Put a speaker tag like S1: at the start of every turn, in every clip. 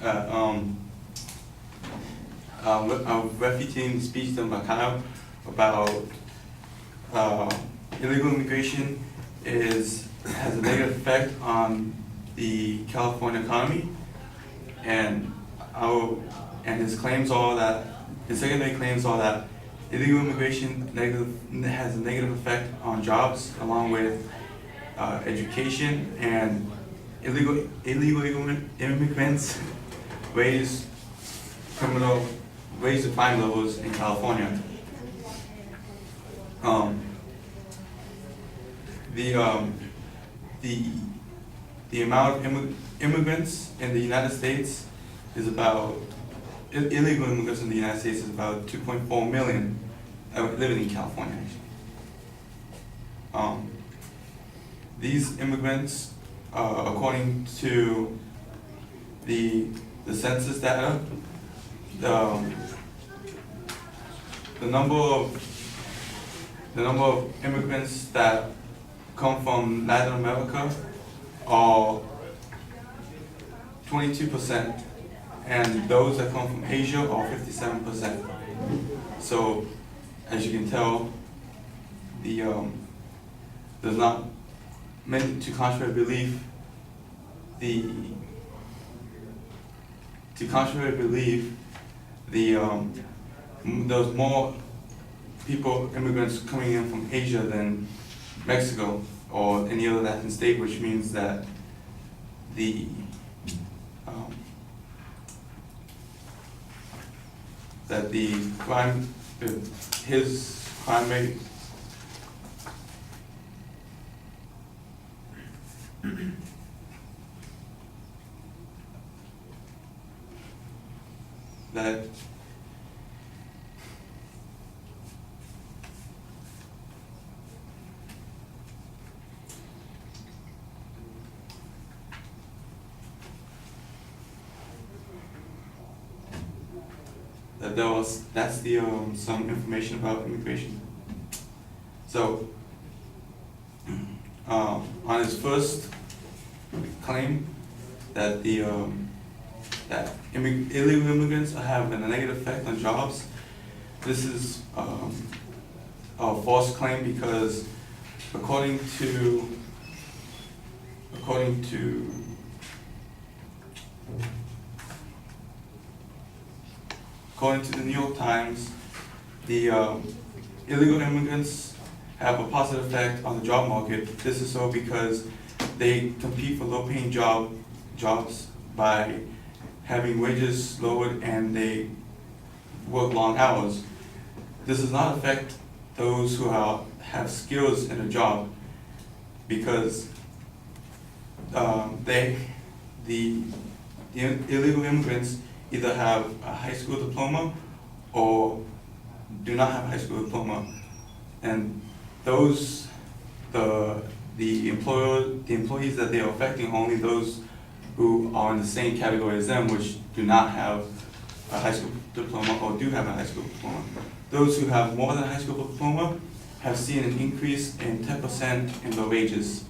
S1: a refuting speech to Macau about illegal immigration has a negative effect on the California economy, and his claims are that his secondary claims are that illegal immigration has a negative effect on jobs, along with education, and illegal immigrants raise the crime levels in California. The amount of immigrants in the United States is about illegal immigrants in the United States is about 2.4 million living in California. Actually, these immigrants, according to the census data, the number of immigrants that come from Latin America are 22%, and those that come from Asia are 57%. So, as you can tell, there's not meant to contrary belief. There's more immigrants coming in from Asia than Mexico or any other Latin state, which means that his crime rate that's some information about immigration. So, on his first claim that that illegal immigrants have a negative effect on jobs, this is a false claim, because according to the New York Times, the illegal immigrants have a positive effect on the job market. This is so because they compete for low-paying jobs by having wages lowered, and they work long hours. This does not affect those who have skills in a job, because the illegal immigrants either have a high school diploma or do not have a high school diploma, and the employees that they are affecting are only those who are in the same category as them, which do not have a high school diploma or do have a high school diploma. Those who have more than a high school diploma have seen an increase in 10% in their wages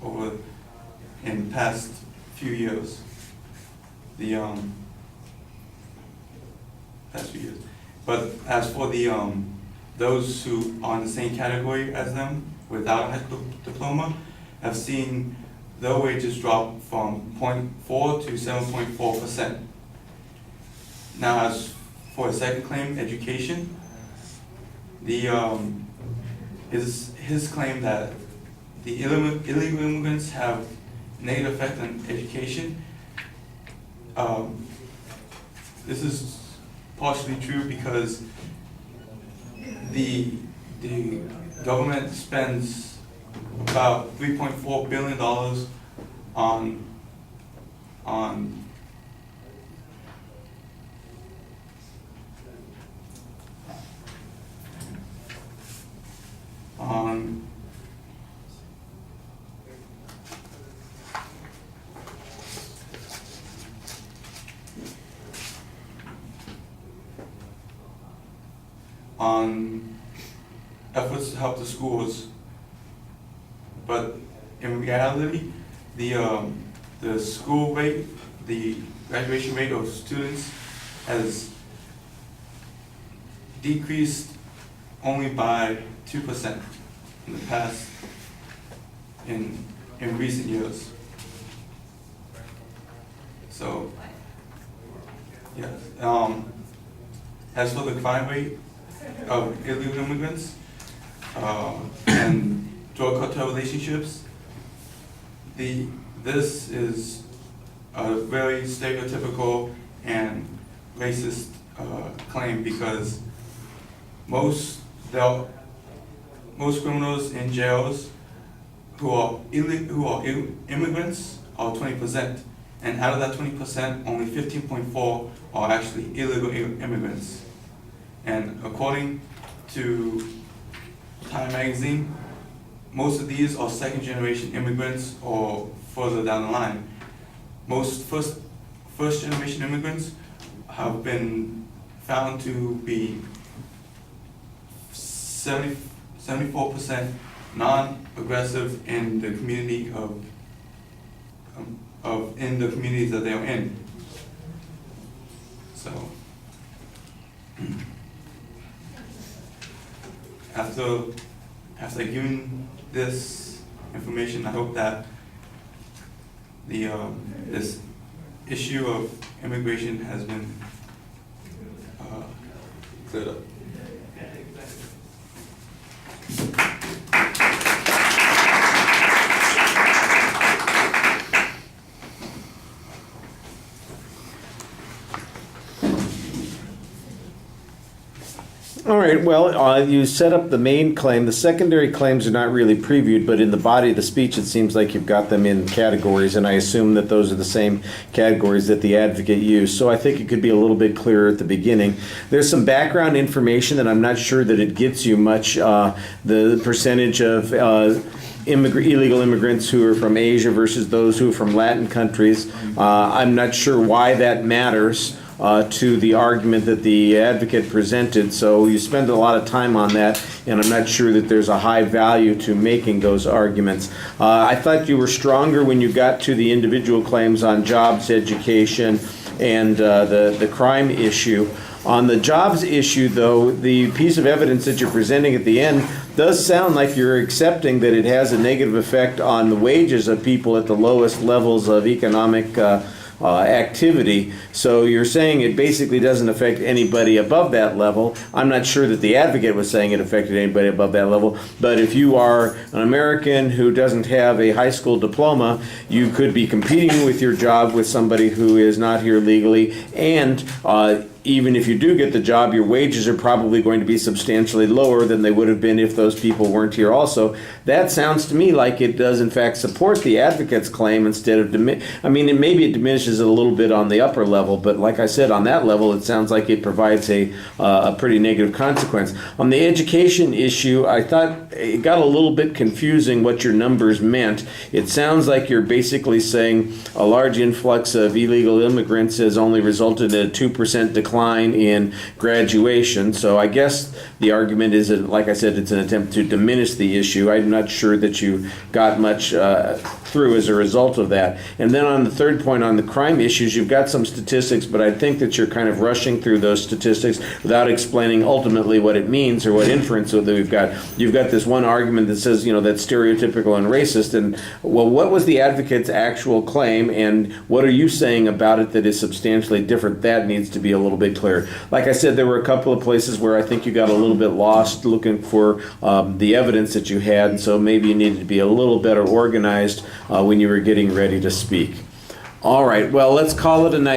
S1: in the past few years. But as for those who are in the same category as them without a high school diploma, have seen their wages drop from 0.4 to 7.4%. Now, as for a second claim, education, his claim that the illegal immigrants have negative effect on education, this is partially true because the government spends about $3.4 billion on efforts to help the schools, but in reality, the the school rate, the graduation rate of students has decreased only by 2% in the past, in recent years. So, yes. As for the crime rate of illegal immigrants and drug cartel relationships, this is a very stereotypical and racist claim, because most criminals in jails who are immigrants are 20%, and out of that 20%, only 15.4 are actually illegal immigrants. And according to Time magazine, most of these are second-generation immigrants or further down the line. Most first-generation immigrants have been found to be 74% non-aggressive in the community in the communities that they are in. So, after giving this information, I hope that this issue of immigration has been cleared up.
S2: All right, well, you set up the main claim. The secondary claims are not really previewed, but in the body of the speech, it seems like you've got them in categories, and I assume that those are the same categories that the advocate used. So I think it could be a little bit clearer at the beginning. There's some background information that I'm not sure that it gets you much. The percentage of illegal immigrants who are from Asia versus those who are from Latin countries. I'm not sure why that matters to the argument that the advocate presented. So you spend a lot of time on that, and I'm not sure that there's a high value to making those arguments. I thought you were stronger when you got to the individual claims on jobs, education, and the crime issue. On the jobs issue, though, the piece of evidence that you're presenting at the end does sound like you're accepting that it has a negative effect on the wages of people at the lowest levels of economic activity. So you're saying it basically doesn't affect anybody above that level. I'm not sure that the advocate was saying it affected anybody above that level, but if you are an American who doesn't have a high school diploma, you could be competing with your job with somebody who is not here legally, and even if you do get the job, your wages are probably going to be substantially lower than they would have been if those people weren't here also. That sounds to me like it does in fact support the advocate's claim instead of maybe it diminishes it a little bit on the upper level, but like I said, on that level it sounds like it provides a pretty negative consequence. On the education issue, I thought it got a little bit confusing what your numbers meant. It sounds like you're basically saying a large influx of illegal immigrants has only resulted in a 2% decline in graduation. So I guess the argument is that, like I said, it's an attempt to diminish the issue. I'm not sure that you got much through as a result of that. And then on the third point on the crime issues, you've got some statistics, but I think that you're kind of rushing through those statistics without explaining ultimately what it means or what inference that we've got. You've got this one argument that says, that's stereotypical and racist, and well, what was the advocate's actual claim, and what are you saying about it that is substantially different? That needs to be a little bit clearer. Like I said, there were a couple of places where I think you got a little bit lost looking for the evidence that you had, so maybe you needed to be a little better organized when you were getting ready to speak. All right, well, let's call it a night.